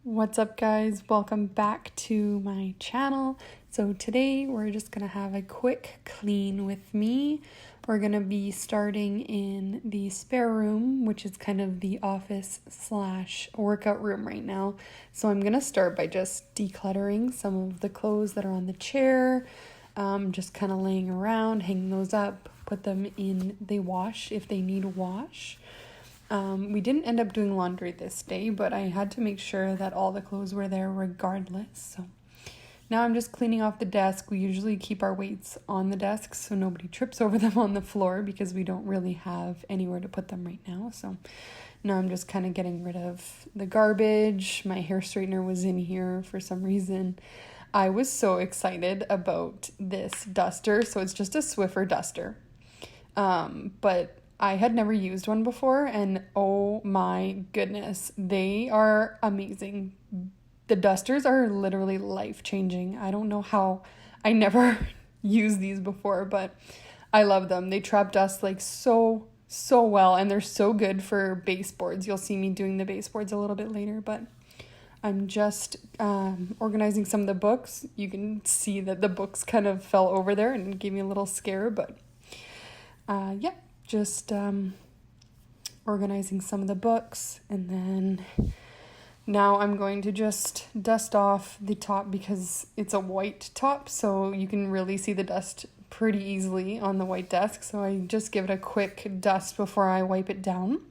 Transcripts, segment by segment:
What's up, guys? Welcome back to my channel. So today we're just gonna have a quick clean with me. We're gonna be starting in the spare room, which is kind of the office slash workout room right now. So I'm gonna start by just decluttering some of the clothes that are on the chair, just kind of laying around, hanging those up, put them in the wash if they need a wash. We didn't end up doing laundry this day, but I had to make sure that all the clothes were there regardless. So now I'm just cleaning off the desk. We usually keep our weights on the desk so nobody trips over them on the floor because we don't really have anywhere to put them right now. So now I'm just kind of getting rid of the garbage. My hair straightener was in here for some reason. I was so excited about this duster. So it's just a Swiffer duster. But I had never used one before, and oh my goodness, they are amazing. The dusters are literally life-changing. I don't know how I never used these before, but I love them. They trap dust like so well, and they're so good for baseboards. You'll see me doing the baseboards a little bit later, but I'm just organizing some of the books. You can see that the books kind of fell over there and gave me a little scare, but yeah. Just organizing some of the books, and then now I'm going to just dust off the top because it's a white top, so you can really see the dust pretty easily on the white desk. So I just give it a quick dust before I wipe it down.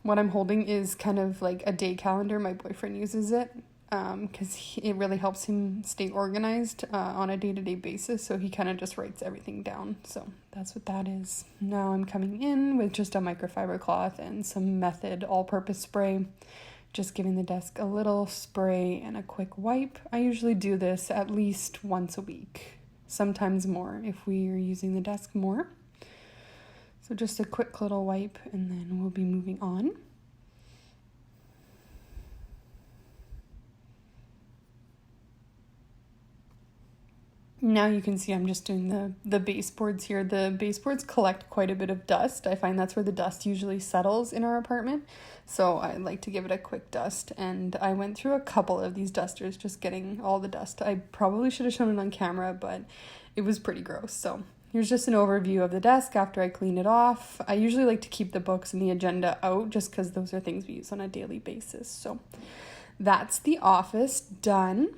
What I'm holding is kind of like a day calendar. My boyfriend uses it because it really helps him stay organized on a day-to-day basis. So he kind of just writes everything down. So that's what that is. Now I'm coming in with just a microfiber cloth and some Method all-purpose spray. Just giving the desk a little spray and a quick wipe. I usually do this at least once a week, sometimes more if we are using the desk more. So just a quick little wipe, and then we'll be moving on. Now you can see I'm just doing the baseboards here. The baseboards collect quite a bit of dust. I find that's where the dust usually settles in our apartment. So I like to give it a quick dust. And I went through a couple of these dusters just getting all the dust. I probably should have shown it on camera, but it was pretty gross. So here's just an overview of the desk after I clean it off. I usually like to keep the books and the agenda out just because those are things we use on a daily basis. So that's the office done.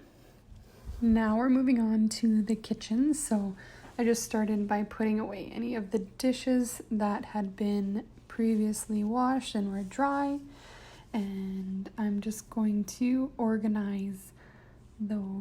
Now we're moving on to the kitchen. So I just started by putting away any of the dishes that had been previously washed and were dry. And I'm just going to organize those.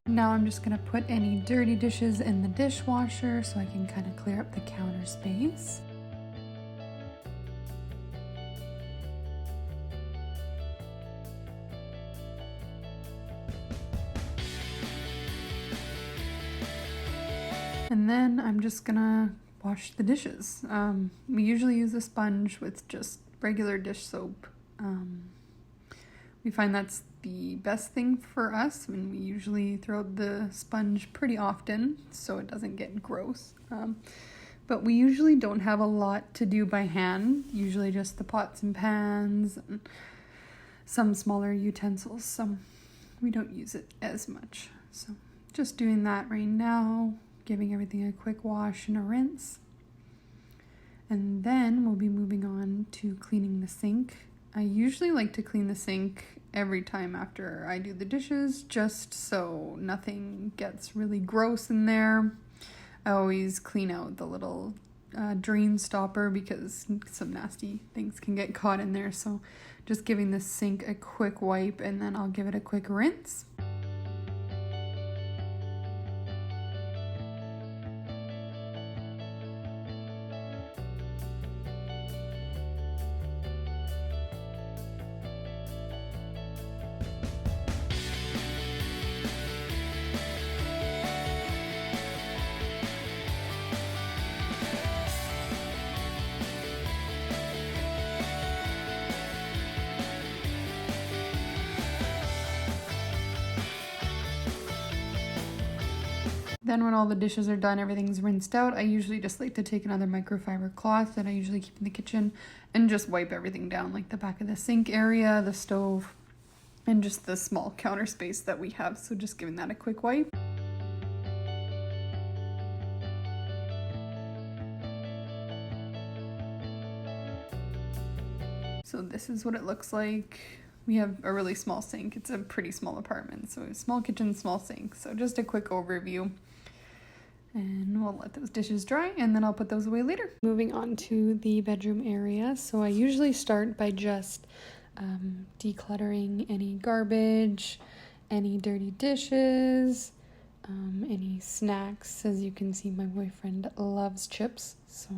Now I'm just going to put any dirty dishes in the dishwasher so I can kind of clear up the counter space. And then I'm just going to wash the dishes. We usually use a sponge with just regular dish soap. We find that's the best thing for us, and we usually throw out the sponge pretty often so it doesn't get gross. But we usually don't have a lot to do by hand, usually just the pots and pans and some smaller utensils, so we don't use it as much. So just doing that right now, giving everything a quick wash and a rinse. And then we'll be moving on to cleaning the sink. I usually like to clean the sink every time after I do the dishes, just so nothing gets really gross in there. I always clean out the little drain stopper because some nasty things can get caught in there. So just giving the sink a quick wipe and then I'll give it a quick rinse. Then when all the dishes are done, everything's rinsed out, I usually just like to take another microfiber cloth that I usually keep in the kitchen and just wipe everything down, like the back of the sink area, the stove, and just the small counter space that we have. So just giving that a quick wipe. So this is what it looks like. We have a really small sink. It's a pretty small apartment, so small kitchen, small sink. So just a quick overview. And we'll let those dishes dry and then I'll put those away later. Moving on to the bedroom area. So I usually start by just decluttering any garbage, any dirty dishes, any snacks. As you can see, my boyfriend loves chips. So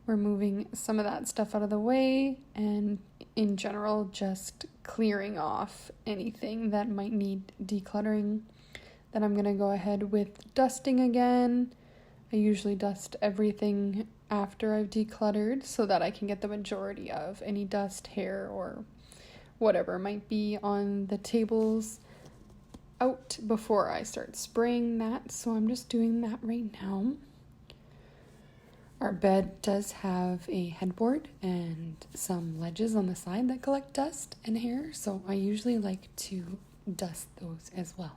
we're moving some of that stuff out of the way and in general just clearing off anything that might need decluttering. Then I'm going to go ahead with dusting again. I usually dust everything after I've decluttered so that I can get the majority of any dust, hair, or whatever might be on the tables out before I start spraying that. So I'm just doing that right now. Our bed does have a headboard and some ledges on the side that collect dust and hair, so I usually like to dust those as well.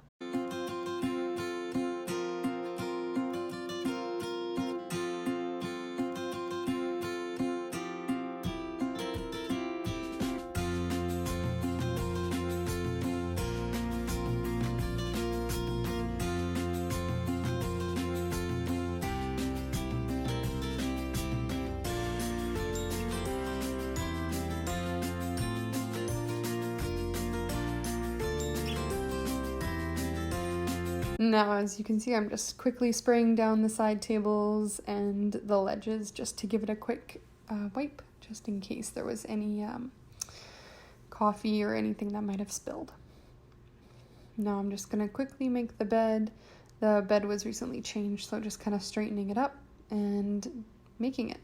Now, as you can see, I'm just quickly spraying down the side tables and the ledges just to give it a quick wipe, just in case there was any coffee or anything that might have spilled. Now I'm just going to quickly make the bed. The bed was recently changed, so just kind of straightening it up and making it.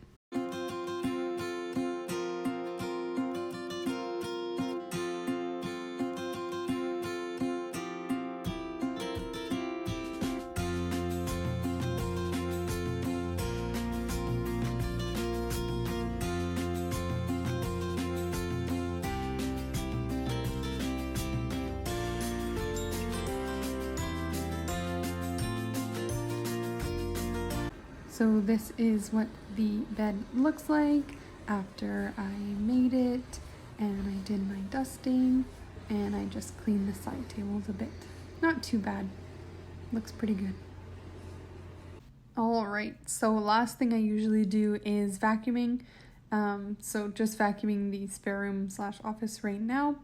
So this is what the bed looks like after I made it and I did my dusting and I just cleaned the side tables a bit. Not too bad. Looks pretty good. Alright, so last thing I usually do is vacuuming. So just vacuuming the spare room / office right now.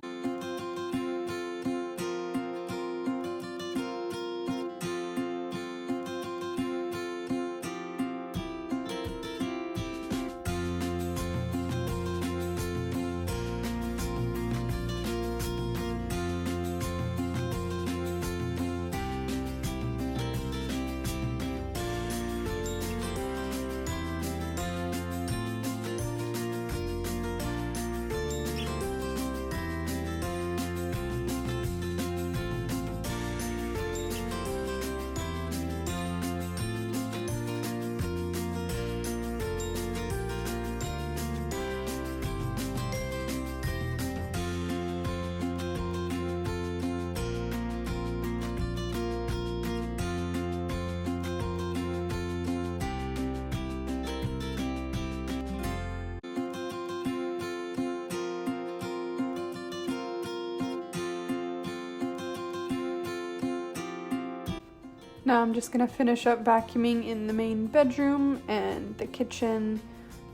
Now I'm just gonna finish up vacuuming in the main bedroom and the kitchen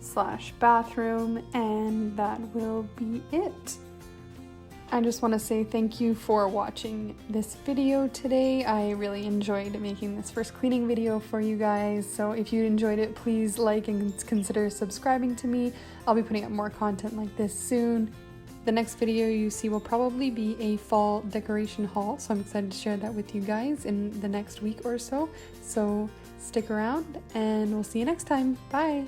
/ bathroom, and that will be it. I just want to say thank you for watching this video today. I really enjoyed making this first cleaning video for you guys. So if you enjoyed it, please like and consider subscribing to me. I'll be putting up more content like this soon. The next video you see will probably be a fall decoration haul, so I'm excited to share that with you guys in the next week or so. So stick around and we'll see you next time. Bye!